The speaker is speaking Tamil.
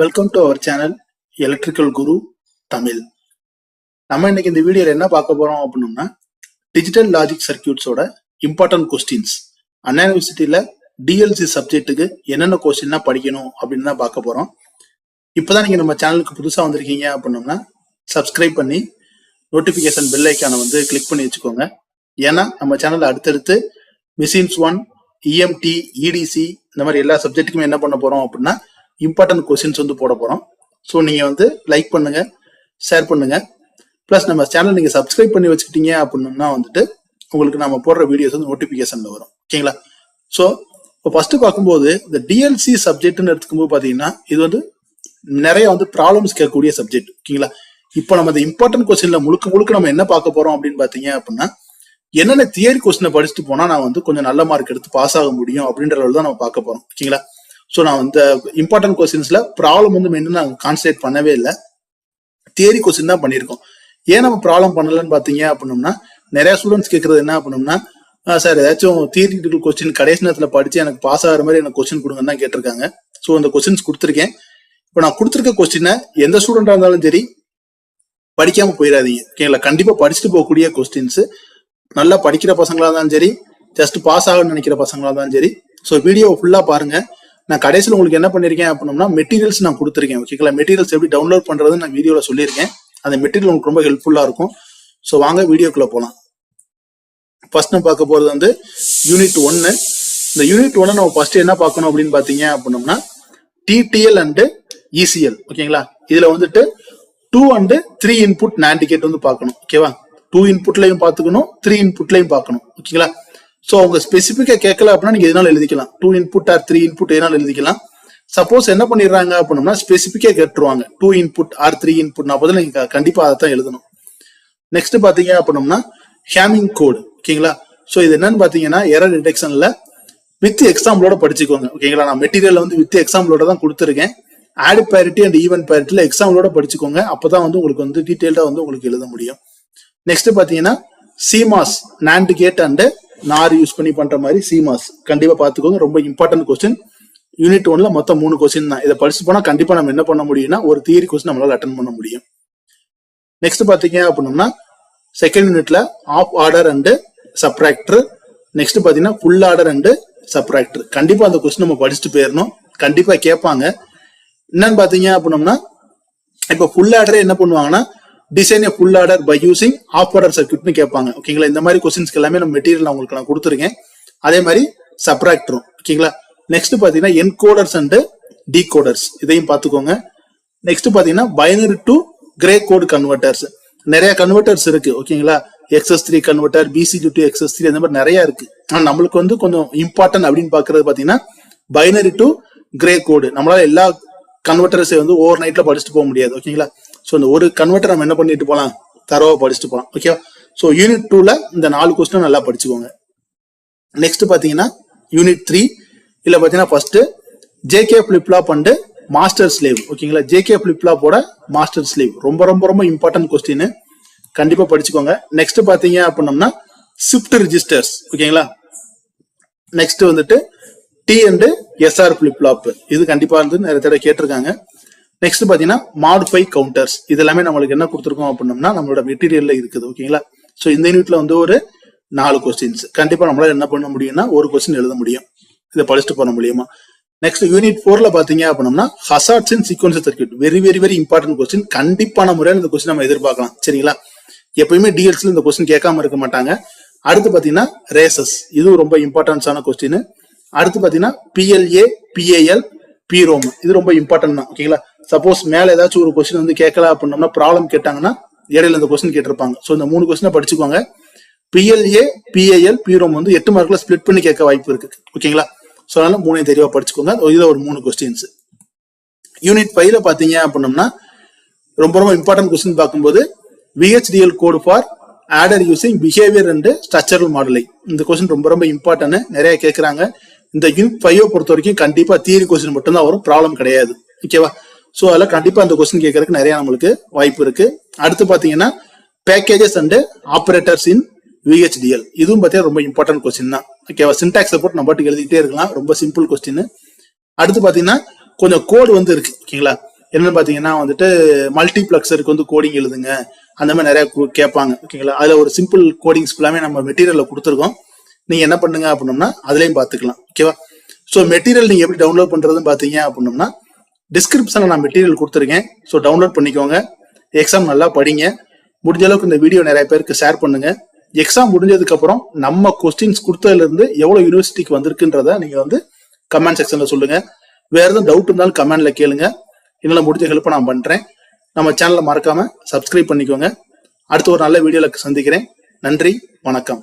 Welcome to our channel electrical Guru Tamil. நம்ம இன்னைக்கு இந்த வீடியோல என்ன பார்க்க போறோம் அப்படின்னா, டிஜிட்டல் லாஜிக் சர்க்கியூட்ஸோட இம்பார்ட்டன்ட் கொஸ்டின்ஸ் அண்ணா யூனிவர்சிட்டியில டிஎல்சி சப்ஜெக்ட்டுக்கு என்னென்ன கொஸ்டின்னா படிக்கணும் அப்படின்னு தான் பார்க்க போறோம். இப்போதான் நீங்க நம்ம சேனலுக்கு புதுசா வந்திருக்கீங்க அப்படின்னோம்னா சப்ஸ்கிரைப் பண்ணி நோட்டிபிகேஷன் பெல் ஐக்கானை கிளிக் பண்ணி வச்சுக்கோங்க. ஏன்னா நம்ம சேனல்ல அடுத்தடுத்து மிஷின்ஸ் 1, இஎம்டி, இடிசி இந்த மாதிரி எல்லா சப்ஜெக்ட்டுக்குமே என்ன பண்ண போறோம் அப்படின்னா இம்பார்ட்டன்ட் கொஸ்டின்ஸ் போட போறோம். ஸோ நீங்க லைக் பண்ணுங்க, ஷேர் பண்ணுங்க. பிளஸ் நம்ம சேனல் நீங்க சப்ஸ்கிரைப் பண்ணி வச்சுக்கிட்டீங்க அப்படின்னா உங்களுக்கு நம்ம போடுற வீடியோஸ் நோட்டிபிகேஷன்ல வரும். ஓகேங்களா? ஸோ இப்போ ஃபர்ஸ்ட் பார்க்கும்போது இந்த டிஎல்சி சப்ஜெக்ட்னு எடுத்துக்கும்போது பாத்தீங்கன்னா இது நிறைய ப்ராப்ளம்ஸ் கேட்கக்கூடிய சப்ஜெக்ட். ஓகேங்களா? இப்போ நம்ம இந்த இம்பார்ட்டன்ட் கொஸ்டின்ல முழுக்க நம்ம என்ன பார்க்க போறோம் அப்படின்னு பாத்தீங்க அப்படின்னா, என்னென்ன தியரி கொஸ்டினை படிச்சுட்டு போனா நான் கொஞ்சம் நல்ல மார்க் எடுத்து பாஸ் ஆக முடியும் அப்படின்ற அளவு தான் நம்ம பார்க்க போறோம். ஓகேங்களா? ஸோ நான் இந்த இம்பார்ட்டன்ட் கொஸ்டின்ஸ்ல ப்ராப்ளம் மெயினாக நாங்கள் கான்சன்ட்ரேட் பண்ணவே இல்லை, தியரி கொஸ்டின் தான் பண்ணியிருக்கோம். ஏன் நம்ம ப்ராப்ளம் பண்ணலன்னு பார்த்தீங்க அப்படின்னோம்னா, நிறைய ஸ்டூடெண்ட்ஸ் கேட்கறது என்ன அப்படின்னோம்னா, சார் ஏதாச்சும் தியரிட்டிக்கல் கொஸ்டின் கடைசி நேரத்தில் படிச்சு எனக்கு பாஸ் ஆகிற மாதிரி எனக்கு கொஸ்டின் கொடுங்கன்னு தான் கேட்டிருக்காங்க. ஸோ அந்த கொஸ்டின்ஸ் கொடுத்துருக்கேன். இப்போ நான் கொடுத்துருக்க கொஸ்டினை எந்த ஸ்டூடெண்டா இருந்தாலும் சரி படிக்காம போயிடாதீங்க. ஓகேங்களா? கண்டிப்பா படிச்சுட்டு போகக்கூடிய கொஸ்டின்ஸ், நல்லா படிக்கிற பசங்களா இருந்தாலும் சரி, ஜஸ்ட் பாஸ் ஆகணும்னு நினைக்கிற பசங்களா இருந்தாலும் சரி. ஸோ வீடியோ ஃபுல்லா பாருங்க. நான் கடைசியில் உங்களுக்கு என்ன பண்ணிருக்கேன் அப்படின்னா மெட்டீரியல்ஸ் நான் கொடுத்துருக்கேன். ஓகேங்களா? மெட்டீரியல்ஸ் எப்படி டவுன்லோட் பண்றது நான் வீடியோல சொல்லியிருக்கேன். அந்த மெட்டீரியல் உங்களுக்கு ரொம்ப ஹெல்ப்ஃபுல்லா இருக்கும். ஸோ வாங்க வீடியோக்குள்ள போகலாம். ஃபர்ஸ்ட் நம்ம பார்க்க போறது யூனிட் 1. இந்த யூனிட் 1 நம்ம ஃபர்ஸ்ட் என்ன பார்க்கணும் அப்படின்னு பாத்தீங்க அப்படின்னோம்னா, டிடிஎல் அண்ட் இசிஎல். ஓகேங்களா? இதுல 2 and 3 இன்புட் NAND கேட் பார்க்கணும். ஓகேவா? 2 இன்புட்லையும் பார்த்துக்கணும், 3 இன்புட்லையும் பார்க்கணும். ஓகேங்களா? ஸோ அவங்க ஸ்பெசிஃபிக்கா கேட்கல அப்படின்னா நீங்க எதனால எழுதிக்கலாம். 2 இன்புட் ஆர் 3 இன்புட் எதனால எழுதிக்கலாம். சப்போஸ் என்ன பண்ணிடுறாங்க அப்படின்னா ஸ்பெசிஃபிக்கா கேட்டுருவாங்க 2 இன்புட் ஆர் 3 இன்புட், நான் பதில் நீங்க கண்டிப்பா அதை தான் எழுதணும். நெக்ஸ்ட் பாத்தீங்க அப்படின்னா ஹேமிங் கோடு. ஓகேங்களா? ஸோ இது என்னன்னு பாத்தீங்கன்னா எரர் டிடெக்ஷன்ல வித் எக்ஸாம்பிளோட படிச்சுக்கோங்க. ஓகேங்களா? நான் மெட்டீரியல் வித் எக்ஸாம்பிளோட தான் கொடுத்துருக்கேன். ஆட் பேரிட்டி அண்ட் ஈவன் பேரிட்டில எக்ஸாம்பிளோட படிச்சுக்கோங்க. அப்பதான் உங்களுக்கு டீடைல்டா உங்களுக்கு எழுத முடியும். நெக்ஸ்ட் பாத்தீங்கன்னா சிமாஸ் NAND கேட் அண்ட் நார் யூஸ் பண்ணி பண்ற மாதிரி சிமாஸ் கண்டிப்பா பாத்துக்கோங்க. ரொம்ப இம்பார்ட்டன்ட் கொஸ்டின். யூனிட் 1ல மொத்தம் 3 கொஸ்டின் தான். இதை படிச்சு போனா கண்டிப்பா நம்ம என்ன பண்ண முடியும்னா ஒரு தியரி கொஸ்டின் நம்மளால அட்டன் பண்ண முடியும். நெக்ஸ்ட் பாத்தீங்க அப்படின்னா செகண்ட் யூனிட்ல half adder and subtractor. Next பாத்தீங்கன்னா ஃபுல் ஆர்டர் அண்ட் சப்ராக்டர். கண்டிப்பா அந்த கொஸ்டின் நம்ம படிச்சுட்டு போயிடணும். கண்டிப்பா கேட்பாங்க. என்னன்னு பாத்தீங்க அப்படின்னோம்னா, இப்ப ஃபுல் ஆர்டரே என்ன பண்ணுவாங்கன்னா design full adder by using half adder சர்க்யூட்னு கேட்பாங்க. ஓகேங்களா? இந்த மாதிரி கொஸ்டின்ஸ்க்கு எல்லாமே நம்ம மெட்டீரியல் உங்களுக்கு நான் கொடுத்துருக்கேன். அதே மாதிரி சப்ராக்டரும். ஓகேங்களா? நெக்ஸ்ட் பாத்தீங்கன்னா என்கோடர்ஸ் அண்ட் டிகோடர்ஸ், இதையும் பார்த்துக்கோங்க. நெக்ஸ்ட் பாத்தீங்கன்னா binary to gray code converters. நிறைய கன்வெர்டர்ஸ் இருக்கு. ஓகேங்களா? XS3 converter, BCD to XS3 அந்த மாதிரி நிறைய இருக்கு. ஆனா நம்மளுக்கு கொஞ்சம் இம்பார்ட்டன்ட் அப்படின்னு பாக்குறது பாத்தீங்கன்னா பைனரி டு கிரே கோடு. நம்மளால எல்லா கன்வெர்டர்ஸை ஓவர் நைட்ல படிச்சுட்டு போக முடியாது. ஓகேங்களா? ஸோ இந்த ஒரு கன்வெர்டர் நம்ம என்ன பண்ணிட்டு போகலாம், தரவா படிச்சுட்டு போகலாம். ஓகேவா? ஸோ யூனிட் 2ல இந்த 4 கொஸ்டின் நல்லா படிச்சுக்கோங்க. நெக்ஸ்ட் பாத்தீங்கன்னா யூனிட் 3 இல்ல பாத்தீங்கன்னா first JK flip flop and master slave. ஓகேங்களா? JK ஃபிளிப் ஃப்ளாப்போட மாஸ்டர் ஸ்லேவ் ரொம்ப ரொம்ப ரொம்ப இம்பார்ட்டன்ட் கொஸ்டின். கண்டிப்பா படிச்சுக்கோங்க. நெக்ஸ்ட் பாத்தீங்க அப்படின்னம்னா ஷிஃப்ட் ரெஜிஸ்டர்ஸ். ஓகேங்களா? Next T and SR flip flop. இது கண்டிப்பா நிறைய தடவை கேட்டிருக்காங்க. நெக்ஸ்ட் பாத்தீங்கன்னா மாடிஃபை கவுண்டர்ஸ். இது எல்லாமே நம்மளுக்கு என்ன கொடுத்துருக்கோம் அப்படின்னம்னா நம்மளோட மெட்டீரியல்ல இருக்குது. ஓகேங்களா? ஸோ இந்த யூனிட்ல ஒரு 4 கொஸ்டின்ஸ் கண்டிப்பா நம்மளால என்ன பண்ண முடியும்னா ஒரு கொஸ்டின் எழுத முடியும். இதை படிச்சுட்டு போன முடியுமா? நெக்ஸ்ட் யூனிட் 4ல பாத்தீங்க அப்படின்னம்னா hazards in sequence circuit. Very very very important question. கண்டிப்பான முறையில் இந்த கொஸ்டின் நம்ம எதிர்பார்க்கலாம். சரிங்களா? எப்பயுமே டிஎல்ஸ்ல இந்த கொஸ்டின் கேட்காம இருக்க மாட்டாங்க. அடுத்து பாத்தீங்கன்னா ரேசஸ். இதுவும் ரொம்ப இம்பார்ட்டன்ஸான கொஸ்டின். அடுத்து பாத்தீங்கன்னா PLA, PAL, PROM. இது ரொம்ப இம்பார்ட்டன்ட் தான். ஓகேங்களா? சப்போஸ் மேல ஏதாச்சும் ஒரு கொஸ்டின் கேட்கல அப்படின்னோம்னா ப்ராப்ளம் கேட்டாங்கன்னா இடையில இந்த கொஸ்டின் கேட்டிருப்பாங்க. ஸோ இந்த 3 கொஸ்டினை படிச்சுக்கோங்க. PLA, PAL, PROM 8 மார்க்ல ஸ்பிளிட் பண்ணி கேட்க வாய்ப்பு இருக்கு. ஓகேங்களா? ஸோ அதனால 3 தெளிவா படிச்சுக்கோங்க. இதுல ஒரு 3 கொஸ்டின்ஸ். யூனிட் 5ல பாத்தீங்க அப்படின்னோம்னா ரொம்ப ரொம்ப இம்பார்ட்டன்ட் கொஸ்டின் பார்க்கும்போது VHDL code for adder using behaviour and structural modelling. இந்த கொஸ்டின் ரொம்ப ரொம்ப இம்பார்ட்டன்ட், நிறைய கேட்கறாங்க. இந்த யூனிட் 5 பொறுத்த வரைக்கும் கண்டிப்பா தியரி கொஸ்டின் மட்டும் தான் வரும், ப்ராப்ளம் கிடையாது. ஓகேவா? ஸோ அதில் கண்டிப்பா அந்த கொஸ்டின் கேட்கறதுக்கு நிறைய நம்மளுக்கு வாய்ப்பு இருக்கு. அடுத்து பாத்தீங்கன்னா packages and operators in VHDL. இதுவும் பார்த்தீங்கன்னா ரொம்ப இம்பார்ட்டன்ட் கொஸ்டின் தான். ஓகேவா? சின்டாக்ஸ் சப்போர்ட் நம்ம பாட்டுக்கு எழுதிட்டே இருக்கலாம். ரொம்ப சிம்பிள் கொஸ்டின். அடுத்து பாத்தீங்கன்னா கொஞ்சம் கோடு இருக்கு. ஓகேங்களா? என்னன்னு பாத்தீங்கன்னா வந்துட்டு மல்டிபிளெக்சருக்கு வந்து கோடிங் எழுதுங்க, அந்த மாதிரி நிறைய கேட்பாங்க. ஓகேங்களா, அதுல ஒரு சிம்பிள் கோடிங்ஸ் எல்லாமே நம்ம மெட்டீரியல்ல கொடுத்துருக்கோம். நீங்க என்ன பண்ணுங்க அப்படின்னோம்னா அதுலயும் பாத்துக்கலாம். ஓகேவா? ஸோ மெட்டீரியல் நீங்க எப்படி டவுன்லோட் பண்றதுன்னு பாத்தீங்க அப்படின்னோம்னா டிஸ்கிரிப்ஷன்ல நான் மெட்டீரியல் கொடுத்துருக்கேன். ஸோ டவுன்லோட் பண்ணிக்கோங்க. எக்ஸாம் நல்லா படிங்க. முடிஞ்ச அளவுக்கு இந்த வீடியோ நிறைய பேருக்கு ஷேர் பண்ணுங்க. எக்ஸாம் முடிஞ்சதுக்கு அப்புறம் நம்ம கொஸ்டின்ஸ் கொடுத்ததுல இருந்து எவ்வளவு யூனிவர்சிட்டிக்கு வந்திருக்குன்றத நீங்க வந்து கமெண்ட் செக்ஷன்ல சொல்லுங்க. வேற எதுவும் டவுட் இருந்தாலும் கமெண்ட்ல கேளுங்க. என்னால முடிஞ்ச ஹெல்ப் நான் பண்றேன். நம்ம சேனலை மறக்காம சப்ஸ்கிரைப் பண்ணிக்கோங்க. அடுத்து ஒரு நல்ல வீடியோல சந்திக்கிறேன். நன்றி, வணக்கம்.